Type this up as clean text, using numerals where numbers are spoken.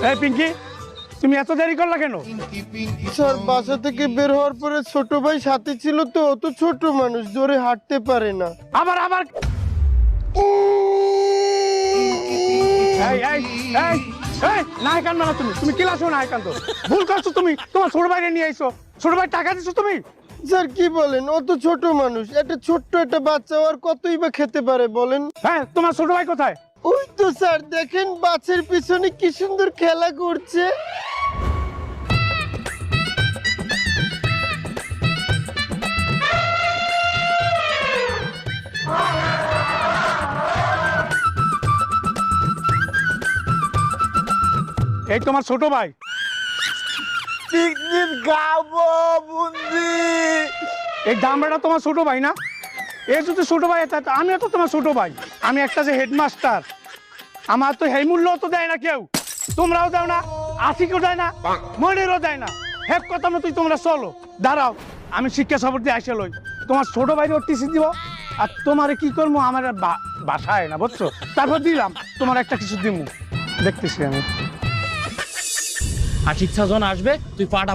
এই পিঙ্কি, তুমি এত দেরি করলা কেন? স্যার বাসা থেকে বের হওয়ার পরে ছোট ভাই সাথে ছিল তো, অত ছোট মানুষ জোরে হাঁটতে পারে না। আবার এই এই এই এই নাই কান্দো না, তুমি ক্লাসও নাই কান্দো। ভুল করছো তুমি, তোমার ছোট ভাইরে নিয়ে আইছো। ছোট ভাই টাকা দিছো তুমি? স্যার কি বলেন, অত ছোট মানুষ, একটা ছোট্ট একটা বাচ্চা আর কতই বা খেতে পারে বলেন? হ্যাঁ, তোমার ছোট ভাই কোথায়? ওই তো স্যার দেখেন বাচ্চার পিছনে কি সুন্দর খেলা করছে। এই তোমার ছোট ভাই। পিকনিক খাবো বুন্দি। এই দামড়াটা তোমার ছোট ভাই না? এ যদি ছোট ভাই, আমিও তো তোমার ছোট ভাই। আমি একটা যে হেডমাস্টার, আমার তো এই মূল্য তো দেয় না কেউ। তোমরাও দাও না, আশিকও দেয় না, মনেরও দেয় না। হেক কথা মতোই তোমরা চলো। দাঁড়াও, আমি শিক্ষা সফর দিয়ে আসে লই। তোমার ছোট ভাইরে টিসি দিব, আর তোমারে কি করবো আমার বাসায় না, বুঝছো? তারপর দিলাম তোমার একটা কিছু দিব, দেখতেছি আমি। আর শিক্ষা যখন আসবে তুই পাটা